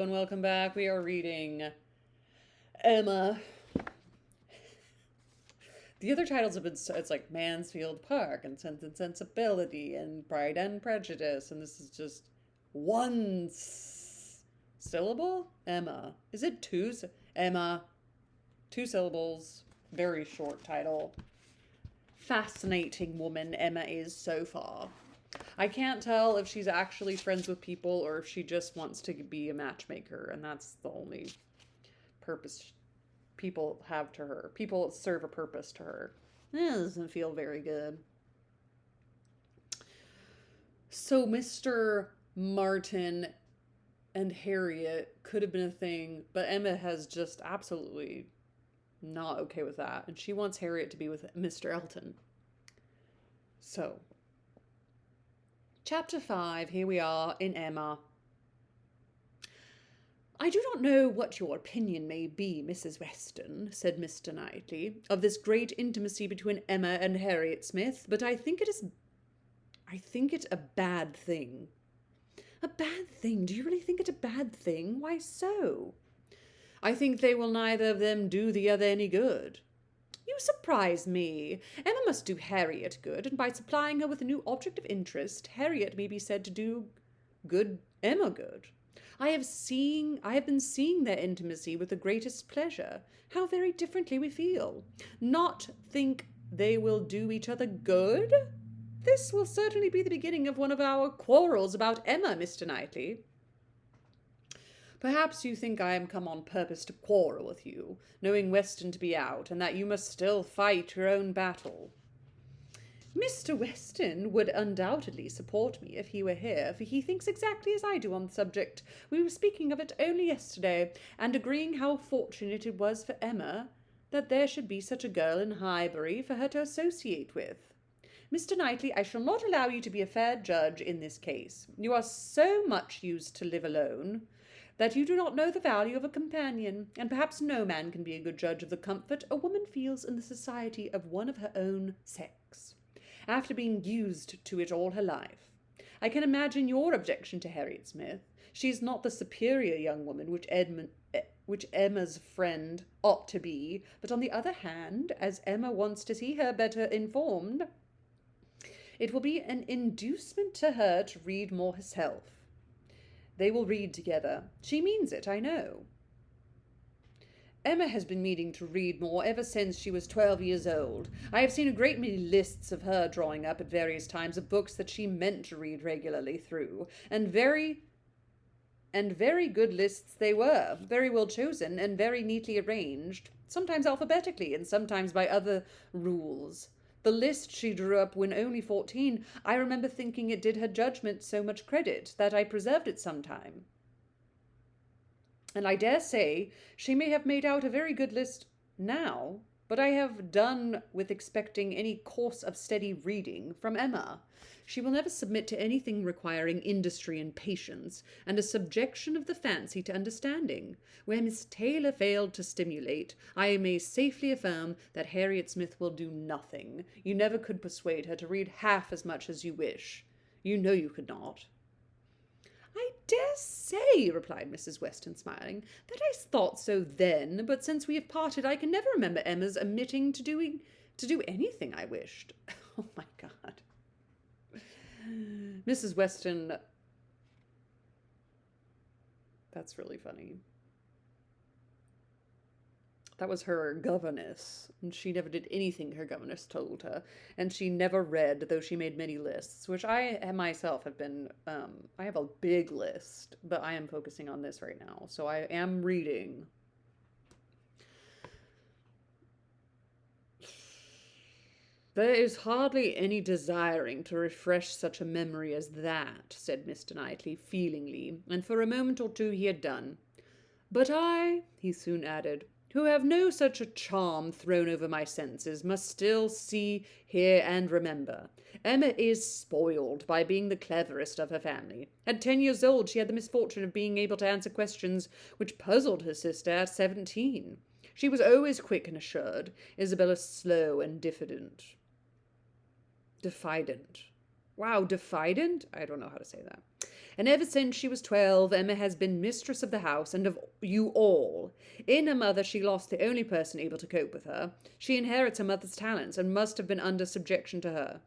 And welcome back. We are reading Emma. The other titles have been it's like Mansfield Park and Sense and Sensibility and Pride and Prejudice, and this is just one syllable. Emma. Is it two? Emma. Two syllables. Very short title. Fascinating woman Emma is so far. I can't tell if she's actually friends with people or if she just wants to be a matchmaker, and that's the only purpose people have to her. People serve a purpose to her. It doesn't feel very good. So Mr. Martin and Harriet could have been a thing, but Emma has just absolutely not okay with that, and she wants Harriet to be with Mr. Elton. So, chapter 5, here we are in Emma. I do not know what your opinion may be, Mrs. Weston, said Mr. Knightley, of this great intimacy between Emma and Harriet Smith, but I think it a bad thing. A bad thing? Do you really think it a bad thing? Why so? I think they will neither of them do the other any good. You surprise me. Emma must do Harriet good, and by supplying her with a new object of interest, Harriet may be said to do good Emma good. I have been seeing their intimacy with the greatest pleasure. How very differently we feel. Not think they will do each other good? This will certainly be the beginning of one of our quarrels about Emma, Mr. Knightley. Perhaps you think I am come on purpose to quarrel with you, knowing Weston to be out, and that you must still fight your own battle. Mr. Weston would undoubtedly support me if he were here, for he thinks exactly as I do on the subject. We were speaking of it only yesterday, and agreeing how fortunate it was for Emma that there should be such a girl in Highbury for her to associate with. Mr. Knightley, I shall not allow you to be a fair judge in this case. You are so much used to live alone that you do not know the value of a companion, and perhaps no man can be a good judge of the comfort a woman feels in the society of one of her own sex, after being used to it all her life. I can imagine your objection to Harriet Smith. She is not the superior young woman which Emma's friend ought to be, but on the other hand, as Emma wants to see her better informed, it will be an inducement to her to read more herself. They will read together. She means it, I know. Emma has been meaning to read more ever since she was 12 years old. I have seen a great many lists of her drawing up at various times of books that she meant to read regularly through, and very good lists they were, very well chosen and very neatly arranged, sometimes alphabetically and sometimes by other rules. The list she drew up when only 14, I remember thinking it did her judgment so much credit that I preserved it some time. And I dare say she may have made out a very good list now, but I have done with expecting any course of steady reading from Emma. She will never submit to anything requiring industry and patience, and a subjection of the fancy to understanding. Where Miss Taylor failed to stimulate, I may safely affirm that Harriet Smith will do nothing. You never could persuade her to read half as much as you wish. You know you could not. I dare say, replied Mrs. Weston, smiling, that I thought so then, but since we have parted, I can never remember Emma's omitting to do anything I wished. Oh my God. Mrs. Weston, that's really funny. That was her governess, and she never did anything her governess told her, and she never read, though she made many lists, which I myself have been, I have a big list, but I am focusing on this right now, so I am reading. There is hardly any desiring to refresh such a memory as that, said Mr. Knightley feelingly, and for a moment or two he had done. But I, he soon added, who have no such a charm thrown over my senses, must still see, hear, and remember. Emma is spoiled by being the cleverest of her family. At 10 years old, she had the misfortune of being able to answer questions which puzzled her sister at 17. She was always quick and assured, Isabella slow and diffident. Diffident. Wow, diffident? I don't know how to say that. And ever since she was 12, Emma has been mistress of the house and of you all. In her mother, she lost the only person able to cope with her. She inherits her mother's talents and must have been under subjection to her.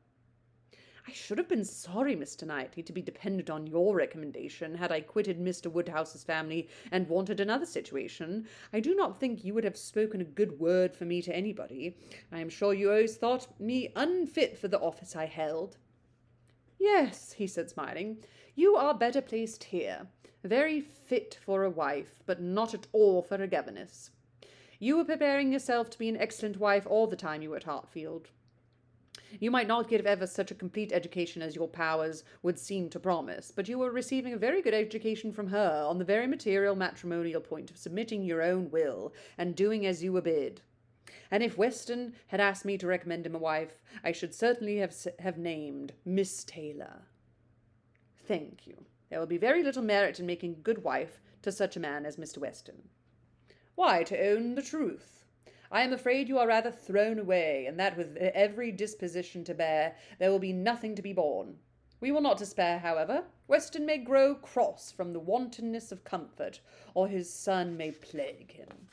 I should have been sorry, Mr. Knightley, to be dependent on your recommendation had I quitted Mr. Woodhouse's family and wanted another situation. I do not think you would have spoken a good word for me to anybody. I am sure you always thought me unfit for the office I held. Yes, he said, smiling, you are better placed here. Very fit for a wife, but not at all for a governess. You were preparing yourself to be an excellent wife all the time you were at Hartfield. You might not give ever such a complete education as your powers would seem to promise, but you were receiving a very good education from her on the very material matrimonial point of submitting your own will and doing as you were bid. And if Weston had asked me to recommend him a wife, I should certainly have named Miss Taylor. Thank you. There will be very little merit in making a good wife to such a man as Mr. Weston. Why, to own the truth, I am afraid you are rather thrown away, and that with every disposition to bear, there will be nothing to be borne. We will not despair, however. Weston may grow cross from the wantonness of comfort, or his son may plague him.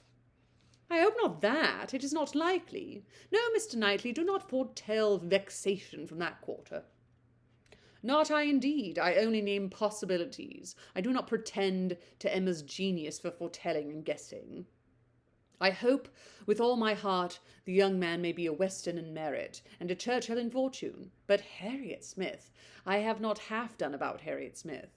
I hope not that. It is not likely. No, Mr. Knightley, do not foretell vexation from that quarter. Not I, indeed. I only name possibilities. I do not pretend to Emma's genius for foretelling and guessing. I hope with all my heart the young man may be a Weston in merit, and a Churchill in fortune. But Harriet Smith, I have not half done about Harriet Smith.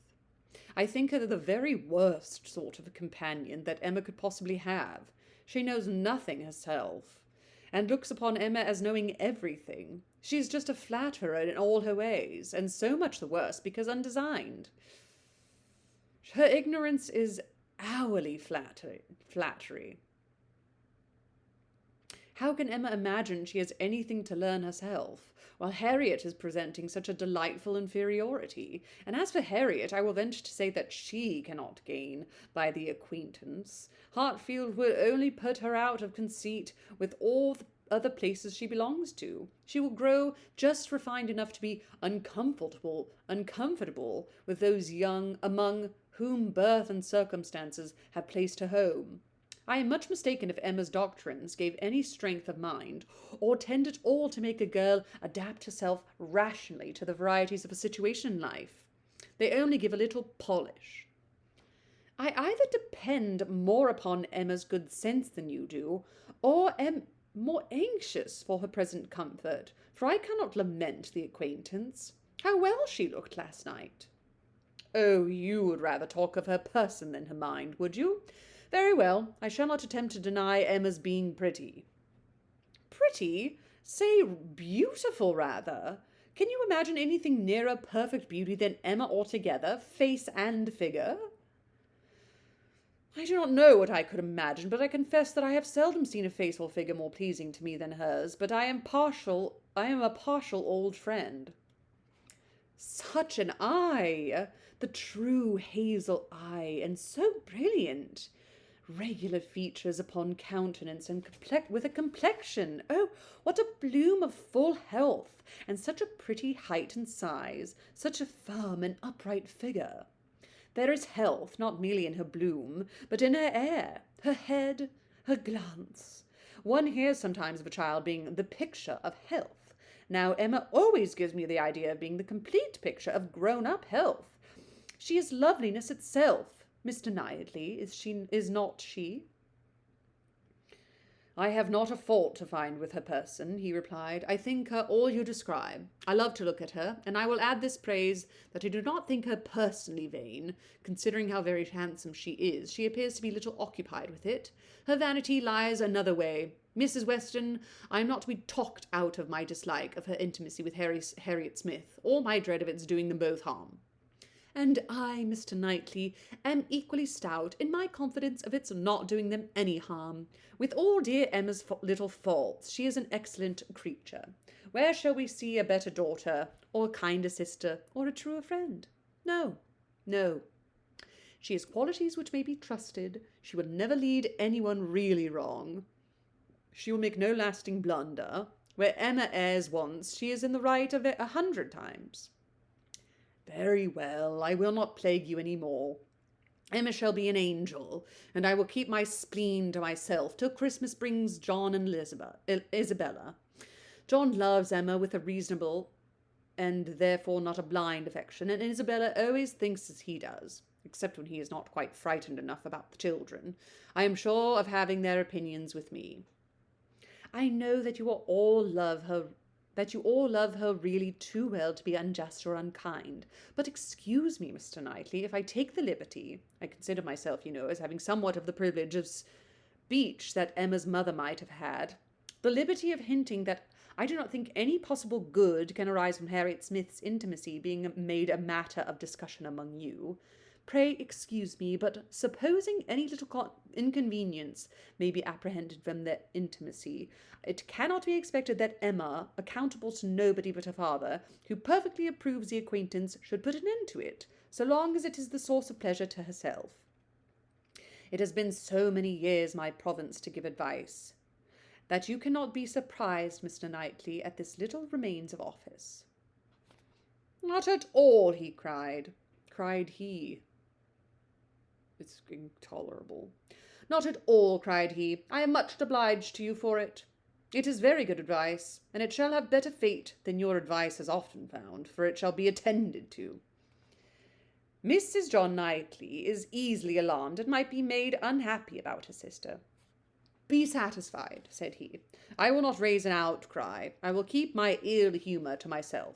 I think her the very worst sort of a companion that Emma could possibly have. She knows nothing herself, and looks upon Emma as knowing everything. She is just a flatterer in all her ways, and so much the worse because undesigned. Her ignorance is hourly flattery. How can Emma imagine she has anything to learn herself, while Harriet is presenting such a delightful inferiority? And as for Harriet, I will venture to say that she cannot gain by the acquaintance. Hartfield will only put her out of conceit with all the other places she belongs to. She will grow just refined enough to be uncomfortable with those young among whom birth and circumstances have placed her home. I am much mistaken if Emma's doctrines gave any strength of mind, or tend at all to make a girl adapt herself rationally to the varieties of a situation in life. They only give a little polish. I either depend more upon Emma's good sense than you do, or am more anxious for her present comfort, for I cannot lament the acquaintance. How well she looked last night! Oh, you would rather talk of her person than her mind, would you? Very well, I shall not attempt to deny Emma's being pretty. Pretty? Say beautiful, rather. Can you imagine anything nearer perfect beauty than Emma altogether, face and figure? I do not know what I could imagine, but I confess that I have seldom seen a face or figure more pleasing to me than hers, but I am a partial old friend. Such an eye! The true hazel eye, and so brilliant! Regular features upon countenance, and with a complexion, oh, what a bloom of full health, and such a pretty height and size, such a firm and upright figure. There is health, not merely in her bloom, but in her air, her head, her glance. One hears sometimes of a child being the picture of health. Now Emma always gives me the idea of being the complete picture of grown-up health. She is loveliness itself. Mr. Knightley, is not she? I have not a fault to find with her person, he replied. I think her all you describe. I love to look at her, and I will add this praise, that I do not think her personally vain. Considering how very handsome she is, she appears to be little occupied with it. Her vanity lies another way. Mrs. Weston, I am not to be talked out of my dislike of her intimacy with Harriet Smith, or my dread of its doing them both harm. And I, Mr. Knightley, am equally stout in my confidence of its not doing them any harm. With all dear Emma's little faults, she is an excellent creature. Where shall we see a better daughter, or a kinder sister, or a truer friend? No, no. She has qualities which may be trusted. She will never lead anyone really wrong. She will make no lasting blunder. Where Emma errs once, she is in the right of it 100 times. Very well, I will not plague you any more. Emma shall be an angel, and I will keep my spleen to myself till Christmas brings John and Isabella. John loves Emma with a reasonable and therefore not a blind affection, and Isabella always thinks as he does, except when he is not quite frightened enough about the children. I am sure of having their opinions with me. I know that you all love her really too well to be unjust or unkind. But excuse me, Mr. Knightley, if I take the liberty, I consider myself, as having somewhat of the privilege of speech that Emma's mother might have had, the liberty of hinting that I do not think any possible good can arise from Harriet Smith's intimacy being made a matter of discussion among you. Pray excuse me, but supposing any little inconvenience may be apprehended from their intimacy, it cannot be expected that Emma, accountable to nobody but her father, who perfectly approves the acquaintance, should put an end to it, so long as it is the source of pleasure to herself. It has been so many years my province to give advice, that you cannot be surprised, Mr. Knightley, at this little remains of office. Not at all, cried he. It's intolerable. Not at all, cried he. I am much obliged to you for it. It is very good advice, and it shall have better fate than your advice has often found, for it shall be attended to. Mrs. John Knightley is easily alarmed and might be made unhappy about her sister. Be satisfied, said he. I will not raise an outcry. I will keep my ill humour to myself.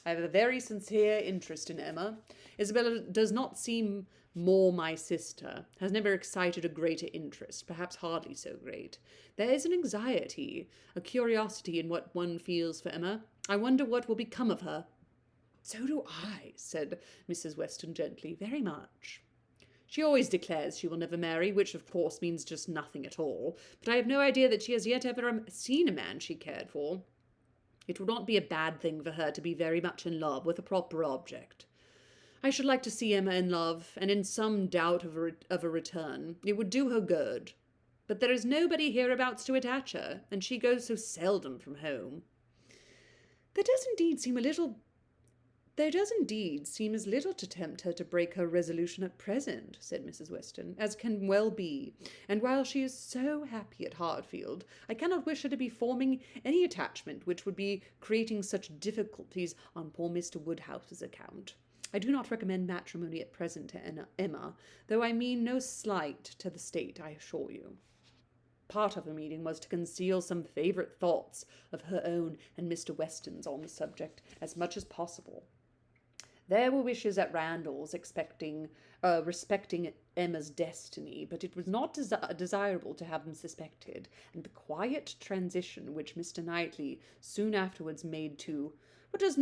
I have a very sincere interest in Emma. Isabella does not seem more my sister, has never excited a greater interest, perhaps hardly so great. There is an anxiety, a curiosity in what one feels for Emma. I wonder what will become of her. So do I, said Mrs. Weston gently, very much. She always declares she will never marry, which of course means just nothing at all, but I have no idea that she has yet ever seen a man she cared for. It would not be a bad thing for her to be very much in love with a proper object. I should like to see Emma in love, and in some doubt of a return. It would do her good. But there is nobody hereabouts to attach her, and she goes so seldom from home. There does indeed seem as little to tempt her to break her resolution at present, said Mrs. Weston, as can well be, and while she is so happy at Hartfield, I cannot wish her to be forming any attachment which would be creating such difficulties on poor Mr. Woodhouse's account. I do not recommend matrimony at present to Emma, though I mean no slight to the state, I assure you. Part of the meeting was to conceal some favourite thoughts of her own and Mr. Weston's on the subject as much as possible. There were wishes at Randall's respecting Emma's destiny, but it was not desirable to have them suspected, and the quiet transition which Mr. Knightley soon afterwards made to what does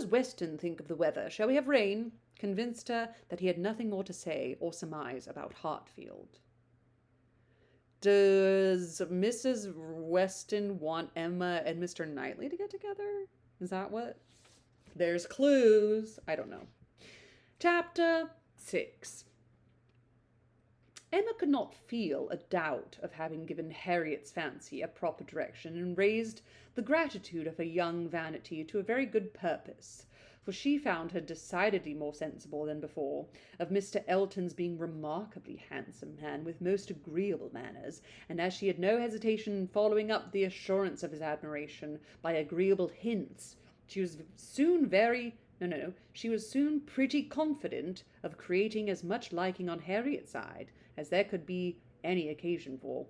Weston think of the weather? Shall we have rain? Convinced her that he had nothing more to say or surmise about Hartfield. Does Mrs. Weston want Emma and Mr. Knightley to get together? Is that what? There's clues. I don't know. Chapter 6. Emma could not feel a doubt of having given Harriet's fancy a proper direction and raised the gratitude of her young vanity to a very good purpose, for she found her decidedly more sensible than before of Mr. Elton's being remarkably handsome man with most agreeable manners, and as she had no hesitation in following up the assurance of his admiration by agreeable hints, she was soon pretty confident of creating as much liking on Harriet's side as there could be any occasion for.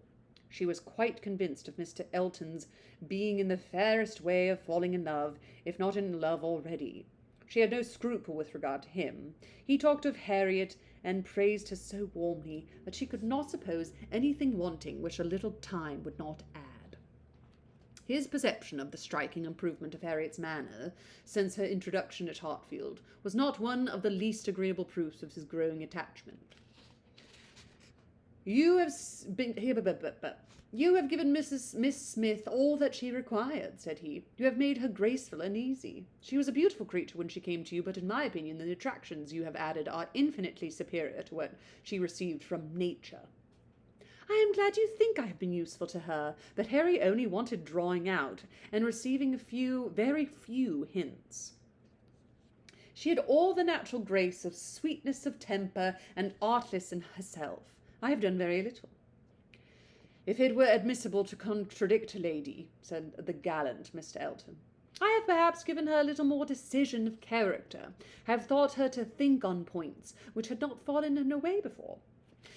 She was quite convinced of Mr. Elton's being in the fairest way of falling in love, if not in love already. She had no scruple with regard to him. He talked of Harriet and praised her so warmly that she could not suppose anything wanting which a little time would not add. His perception of the striking improvement of Harriet's manner since her introduction at Hartfield was not one of the least agreeable proofs of his growing attachment. You have given Miss Smith all that she required, said he. You have made her graceful and easy. She was a beautiful creature when she came to you, but in my opinion the attractions you have added are infinitely superior to what she received from nature. I am glad you think I have been useful to her, but Harry only wanted drawing out and receiving very few hints. She had all the natural grace of sweetness of temper and artless in herself. I have done very little. If it were admissible to contradict a lady, said the gallant Mr. Elton, I have perhaps given her a little more decision of character, have taught her to think on points which had not fallen in her way before.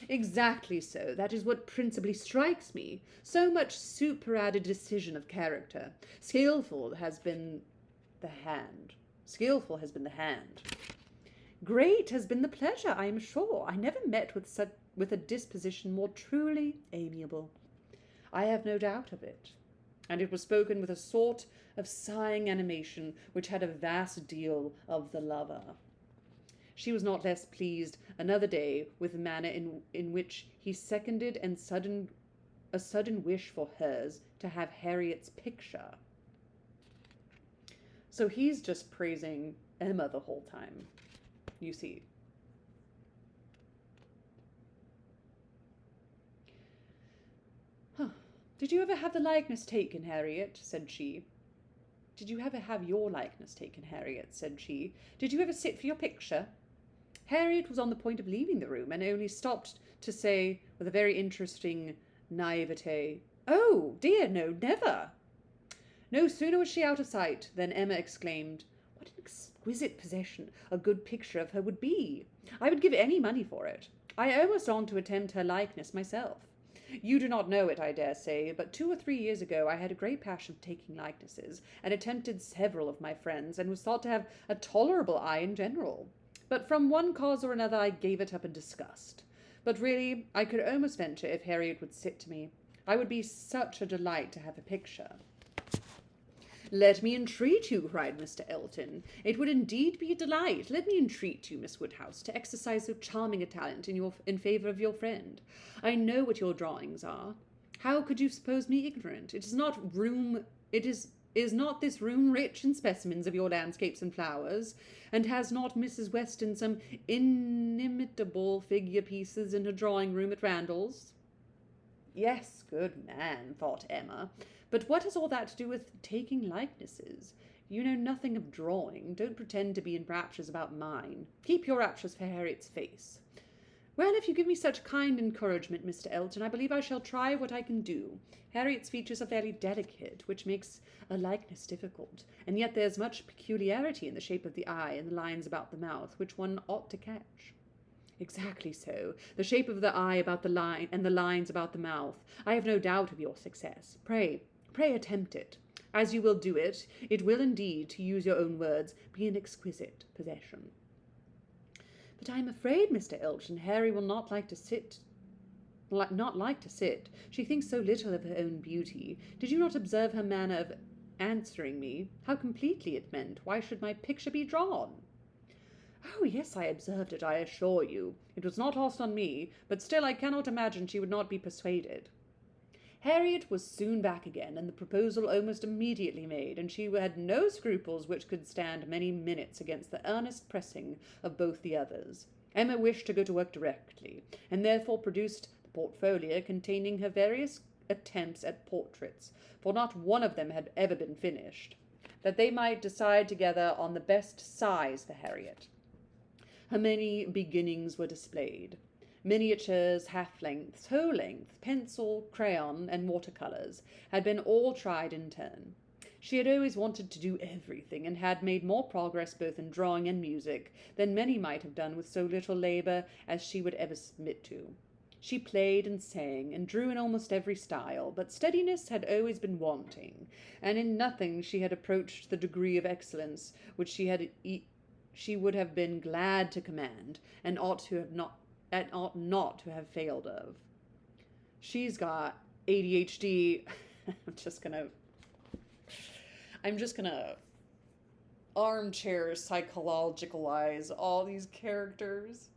Exactly so. That is what principally strikes me. So much superadded decision of character. Skilful has been the hand. Great has been the pleasure, I am sure. I never met with a disposition more truly amiable. I have no doubt of it. And it was spoken with a sort of sighing animation which had a vast deal of the lover. She was not less pleased another day with the manner in which he seconded a sudden wish for hers to have Harriet's picture. So he's just praising Emma the whole time, you see. Did you ever have the likeness taken, Harriet? Said she. Did you ever have your likeness taken, Harriet? Said she. Did you ever sit for your picture? Harriet was on the point of leaving the room, and only stopped to say, with a very interesting naivete, "Oh, dear, no, never." No sooner was she out of sight than Emma exclaimed, "What an exquisite possession a good picture of her would be! I would give any money for it. I almost long to attempt her likeness myself. You do not know it, I dare say, but 2 or 3 years ago I had a great passion for taking likenesses, and attempted several of my friends, and was thought to have a tolerable eye in general. But from one cause or another I gave it up in disgust. But really, I could almost venture if Harriet would sit to me. I would be such a delight to have a picture." "Let me entreat you," cried Mr. Elton. "It would indeed be a delight. Let me entreat you, Miss Woodhouse, to exercise so charming a talent in favour of your friend. I know what your drawings are. How could you suppose me ignorant? Is not this room rich in specimens of your landscapes and flowers? And has not Mrs. Weston some inimitable figure pieces in her drawing-room at Randalls?" Yes, good man, thought Emma. But what has all that to do with taking likenesses? You know nothing of drawing. Don't pretend to be in raptures about mine. Keep your raptures for Harriet's face. Well, if you give me such kind encouragement, Mr. Elton, I believe I shall try what I can do. Harriet's features are fairly delicate, which makes a likeness difficult, and yet there's much peculiarity in the shape of the eye and the lines about the mouth, which one ought to catch. Exactly so. The shape of the eye about the line, and the lines about the mouth. I have no doubt of your success. Pray attempt it. As you will do it, it will indeed, to use your own words, be an exquisite possession. But I am afraid, Mr. Elton, Harry will not like to sit. She thinks so little of her own beauty. Did you not observe her manner of answering me? How completely it meant, why should my picture be drawn? Oh, yes, I observed it, I assure you. It was not lost on me, but still I cannot imagine she would not be persuaded. Harriet was soon back again, and the proposal almost immediately made, and she had no scruples which could stand many minutes against the earnest pressing of both the others. Emma wished to go to work directly, and therefore produced the portfolio containing her various attempts at portraits, for not one of them had ever been finished, that they might decide together on the best size for Harriet. Her many beginnings were displayed. Miniatures, half-lengths, whole-length, pencil, crayon, and watercolours had been all tried in turn. She had always wanted to do everything, and had made more progress both in drawing and music than many might have done with so little labour as she would ever submit to. She played and sang, and drew in almost every style, but steadiness had always been wanting, and in nothing she had approached the degree of excellence which she would have been glad to command, and ought not to have failed of. She's got ADHD. I'm just gonna armchair psychologicalize all these characters.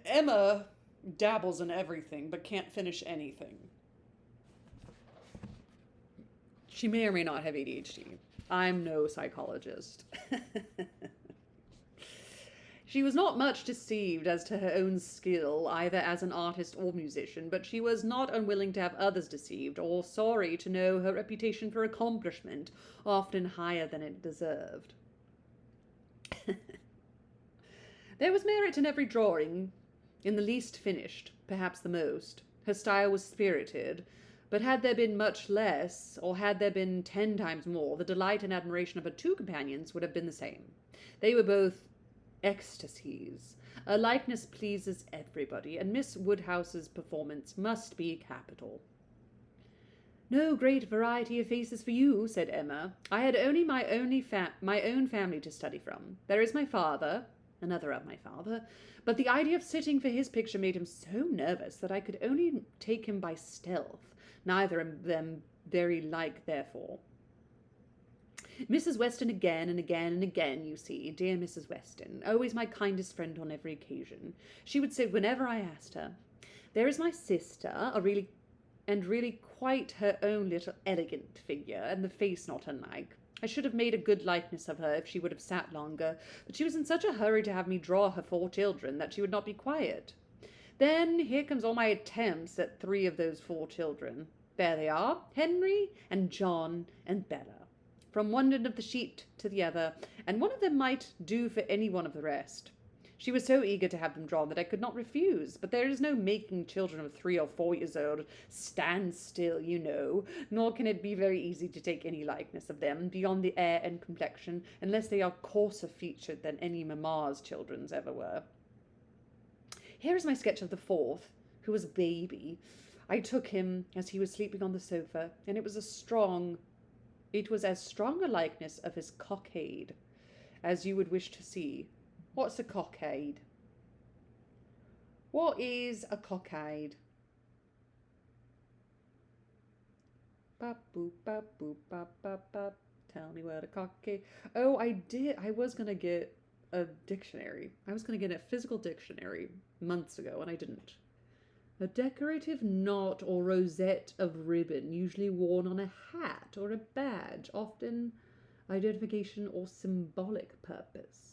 Emma dabbles in everything, but can't finish anything. She may or may not have ADHD. I'm no psychologist. She was not much deceived as to her own skill, either as an artist or musician, but she was not unwilling to have others deceived, or sorry to know her reputation for accomplishment often higher than it deserved. There was merit in every drawing, in the least finished, perhaps the most. Her style was spirited, but had there been much less, or had there been 10 times more, the delight and admiration of her two companions would have been the same. They were both ecstasies. A likeness pleases everybody, and Miss Woodhouse's performance must be capital. No great variety of faces for you, said Emma. I had only my own family to study from. There is my father, another of my father, but the idea of sitting for his picture made him so nervous that I could only take him by stealth, neither of them very like therefore. Mrs. Weston again and again and again, you see, dear Mrs. Weston, always my kindest friend on every occasion. She would say whenever I asked her, there is my sister, really quite her own little elegant figure, and the face not unlike. I should have made a good likeness of her if she would have sat longer, but she was in such a hurry to have me draw her 4 children that she would not be quiet. Then here comes all my attempts at 3 of those 4 children. There they are, Henry and John and Bella, from one end of the sheet to the other, and one of them might do for any one of the rest. She was so eager to have them drawn that I could not refuse, but there is no making children of 3 or 4 years old stand still, you know, nor can it be very easy to take any likeness of them beyond the air and complexion, unless they are coarser featured than any mamma's children's ever were. Here is my sketch of the 4th, who was a baby. I took him as he was sleeping on the sofa, and it was as strong a likeness of his cockade as you would wish to see. What's a cockade? What is a cockade? Bop, boop, bop, boop, bop, bop, bop. Tell me what a cockade. Oh, I was going to get a dictionary. I was going to get a physical dictionary months ago, and I didn't. A decorative knot or rosette of ribbon, usually worn on a hat or a badge, often identification or symbolic purpose.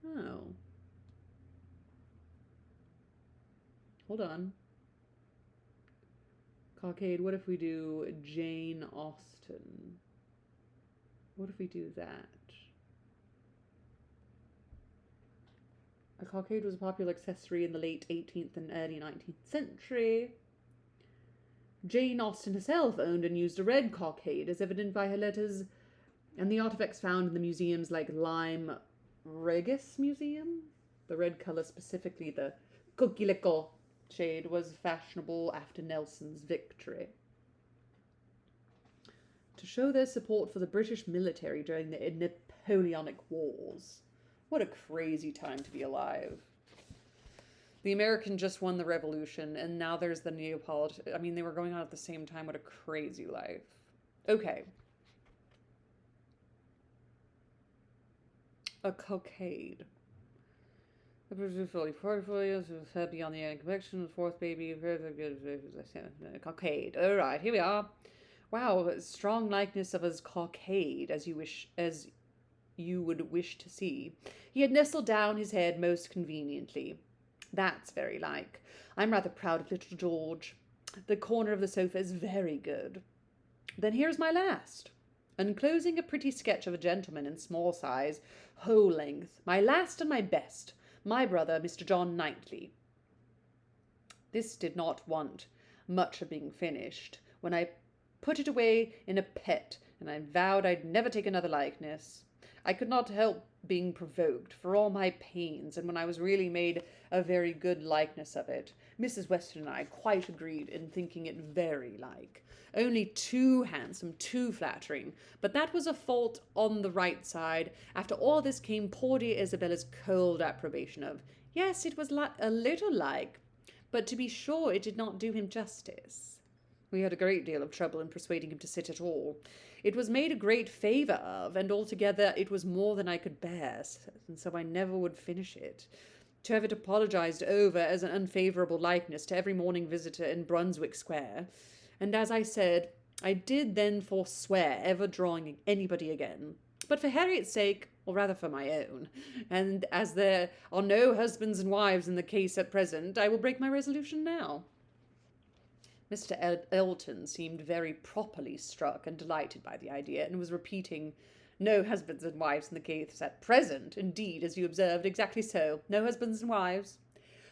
Oh. Hold on. Cockade, what if we do Jane Austen? What if we do that? A cockade was a popular accessory in the late 18th and early 19th century. Jane Austen herself owned and used a red cockade, as evident by her letters, and the artifacts found in the museums like Lyme Regis Museum. The red colour, specifically the coquelicot shade, was fashionable after Nelson's victory. To show their support for the British military during the Napoleonic Wars. What a crazy time to be alive. The American just won the revolution, and now there's the Neapolitan. I mean, they were going on at the same time. What a crazy life. Okay. A cockade. The British fully portfolios was head beyond the convection, 4th baby, cockade. All right, here we are. Wow, strong likeness of his cockade, as you would wish to see. He had nestled down his head most conveniently. That's very like. I'm rather proud of little George. The corner of the sofa is very good. Then here's my last. Enclosing a pretty sketch of a gentleman in small size, whole length, my last and my best, my brother, Mr. John Knightley. This did not want much of being finished, when I put it away in a pet, and I vowed I'd never take another likeness. I could not help being provoked for all my pains, and when I was really made a very good likeness of it, Mrs. Weston and I quite agreed in thinking it very like. Only too handsome, too flattering, but that was a fault on the right side. After all this came poor dear Isabella's cold approbation of, yes, it was a little like, but to be sure it did not do him justice. We had a great deal of trouble in persuading him to sit at all. It was made a great favour of, and altogether it was more than I could bear, and so I never would finish it. To have it apologised over as an unfavourable likeness to every morning visitor in Brunswick Square, and as I said, I did then forswear ever drawing anybody again. But for Harriet's sake, or rather for my own, and as there are no husbands and wives in the case at present, I will break my resolution now. Mr. Elton seemed very properly struck and delighted by the idea, and was repeating, No husbands and wives in the case at present. Indeed, as you observed, exactly so. No husbands and wives.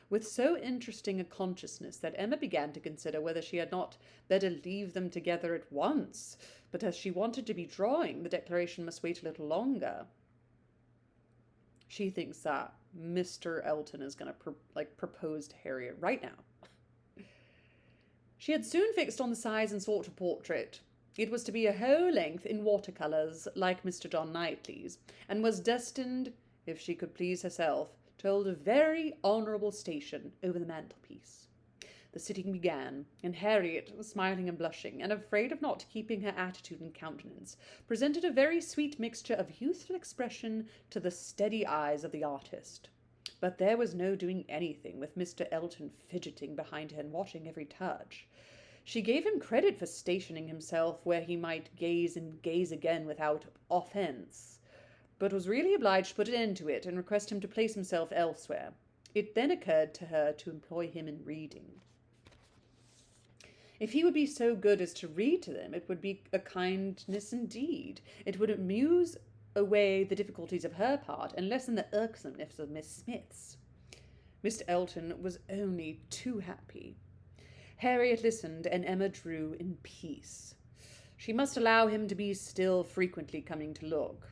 With so interesting a consciousness that Emma began to consider whether she had not better leave them together at once, but as she wanted to be drawing, the declaration must wait a little longer. She thinks that Mr. Elton is going to propose to Harriet right now. She had soon fixed on the size and sort of portrait. It was to be a whole length in watercolours, like Mr. John Knightley's, and was destined, if she could please herself, to hold a very honourable station over the mantelpiece. The sitting began, and Harriet, smiling and blushing, and afraid of not keeping her attitude and countenance, presented a very sweet mixture of youthful expression to the steady eyes of the artist. But there was no doing anything with Mr. Elton fidgeting behind her and watching every touch. She gave him credit for stationing himself where he might gaze and gaze again without offence, but was really obliged to put an end to it and request him to place himself elsewhere. It then occurred to her to employ him in reading. If he would be so good as to read to them, it would be a kindness indeed. It would amuse away the difficulties of her part and lessen the irksomeness of Miss Smith's. Mr. Elton was only too happy. Harriet listened, and Emma drew in peace. She must allow him to be still frequently coming to look.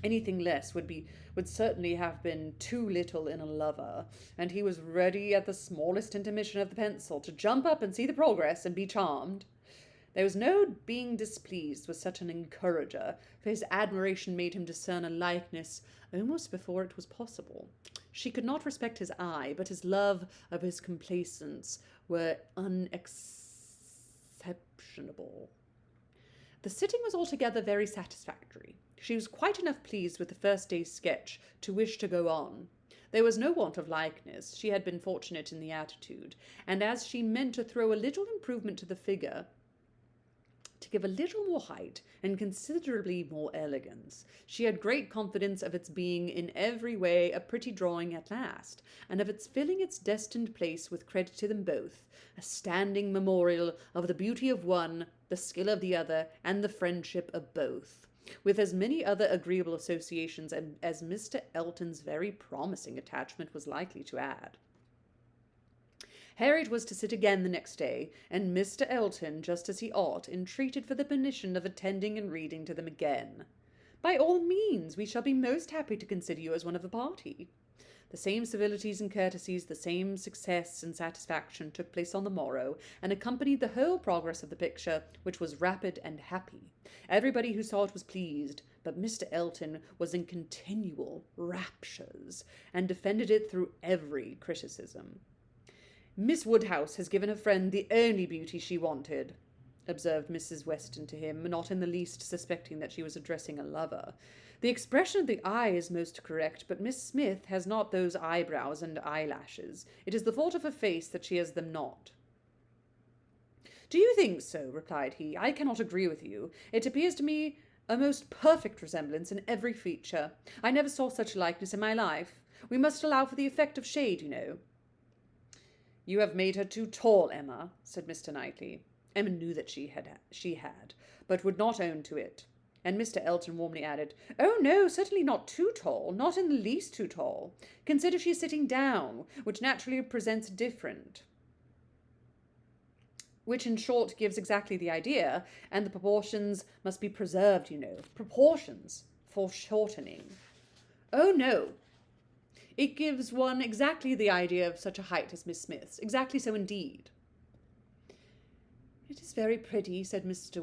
Anything less would certainly have been too little in a lover, and he was ready at the smallest intermission of the pencil to jump up and see the progress and be charmed. There was no being displeased with such an encourager, for his admiration made him discern a likeness almost before it was possible. She could not respect his eye, but his love of his complacence were unexceptionable. The sitting was altogether very satisfactory. She was quite enough pleased with the first day's sketch to wish to go on. There was no want of likeness. She had been fortunate in the attitude, and as she meant to throw a little improvement to the figure, to give a little more height and considerably more elegance, she had great confidence of its being in every way a pretty drawing at last, and of its filling its destined place with credit to them both, a standing memorial of the beauty of one, the skill of the other, and the friendship of both, with as many other agreeable associations as Mr. Elton's very promising attachment was likely to add. Harriet was to sit again the next day, and Mr. Elton, just as he ought, entreated for the permission of attending and reading to them again. By all means, we shall be most happy to consider you as one of the party. The same civilities and courtesies, the same success and satisfaction took place on the morrow, and accompanied the whole progress of the picture, which was rapid and happy. Everybody who saw it was pleased, but Mr. Elton was in continual raptures, and defended it through every criticism. "Miss Woodhouse has given her friend the only beauty she wanted," observed Mrs. Weston to him, not in the least suspecting that she was addressing a lover. "The expression of the eye is most correct, but Miss Smith has not those eyebrows and eyelashes. It is the fault of her face that she has them not." "Do you think so?" replied he. "I cannot agree with you. It appears to me a most perfect resemblance in every feature. I never saw such a likeness in my life. We must allow for the effect of shade, you know." "You have made her too tall, Emma," said Mr. Knightley. Emma knew that she had, but would not own to it. And Mr. Elton warmly added, "Oh, no, certainly not too tall, not in the least too tall. Consider she is sitting down, which naturally presents different, which in short gives exactly the idea, and the proportions must be preserved, you know. Proportions, foreshortening. Oh, no. It gives one exactly the idea of such a height as Miss Smith's. Exactly so indeed." "It is very pretty," said Mr.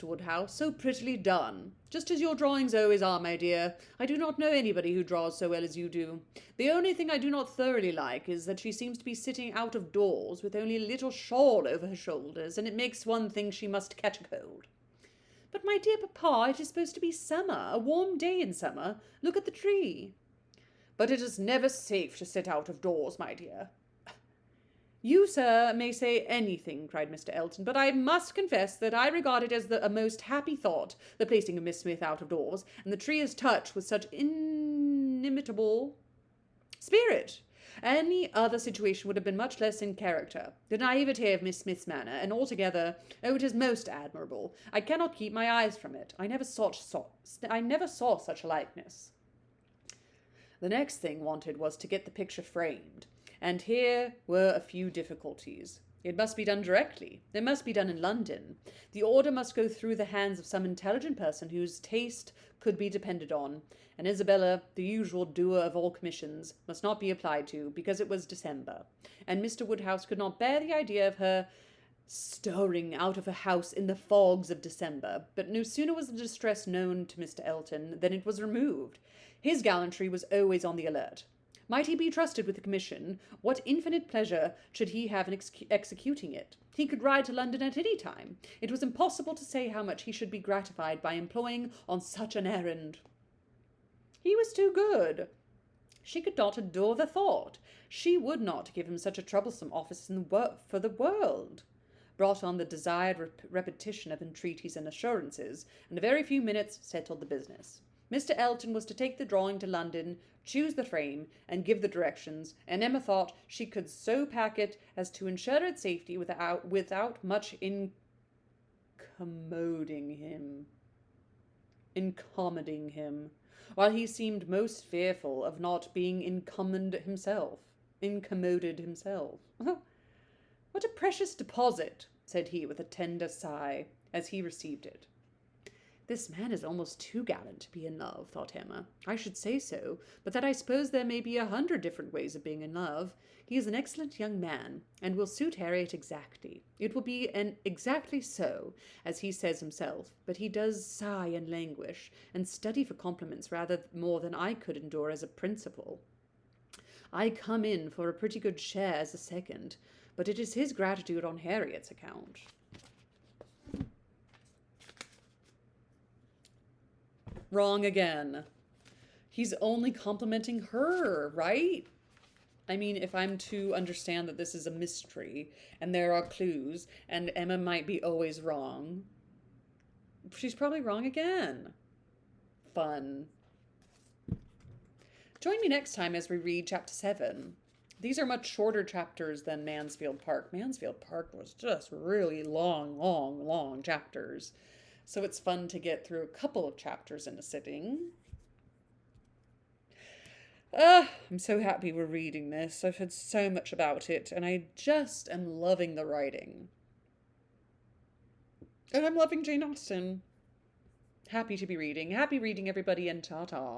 Woodhouse. "So prettily done. Just as your drawings always are, my dear. I do not know anybody who draws so well as you do. The only thing I do not thoroughly like is that she seems to be sitting out of doors with only a little shawl over her shoulders, and it makes one think she must catch a cold." "But, my dear papa, it is supposed to be summer, a warm day in summer. Look at the tree." "But it is never safe to sit out of doors, my dear." "You, sir, may say anything," cried Mr. Elton, "but I must confess that I regard it as a most happy thought, the placing of Miss Smith out of doors, and the tree is touched with such inimitable spirit. Any other situation would have been much less in character. The naivete of Miss Smith's manner, and altogether, oh, it is most admirable. I cannot keep my eyes from it. I never saw such a likeness. The next thing wanted was to get the picture framed, and here were a few difficulties. It must be done directly. It must be done in London. The order must go through the hands of some intelligent person whose taste could be depended on, and Isabella, the usual doer of all commissions, must not be applied to, because it was December, and Mr. Woodhouse could not bear the idea of her stirring out of a house in the fogs of December. But no sooner was the distress known to Mr. Elton than it was removed. His gallantry was always on the alert. Might he be trusted with the commission, what infinite pleasure should he have in executing it? He could ride to London at any time. It was impossible to say how much he should be gratified by employing on such an errand. He was too good. She could not endure the thought. She would not give him such a troublesome office for the world. Brought on the desired repetition of entreaties and assurances, and a very few minutes settled the business. Mr. Elton was to take the drawing to London, choose the frame, and give the directions, and Emma thought she could so pack it as to ensure its safety without much incommoding him, while he seemed most fearful of not being incommoded himself. What a precious deposit, said he with a tender sigh, as he received it. This man is almost too gallant to be in love, thought Emma. I should say so, but that I suppose there may be 100 different ways of being in love. He is an excellent young man, and will suit Harriet exactly. It will be exactly so, as he says himself, but he does sigh and languish, and study for compliments rather more than I could endure as a principal. I come in for a pretty good share as a second, but it is his gratitude on Harriet's account. Wrong again. He's only complimenting her, right? I mean, if I'm to understand that this is a mystery and there are clues and Emma might be always wrong, she's probably wrong again. Fun. Join me next time as we read chapter 7. These are much shorter chapters than Mansfield Park. Mansfield Park was just really long chapters. So it's fun to get through a couple of chapters in a sitting. I'm so happy we're reading this. I've heard so much about it, and I just am loving the writing. And I'm loving Jane Austen. Happy to be reading. Happy reading, everybody, and ta-ta.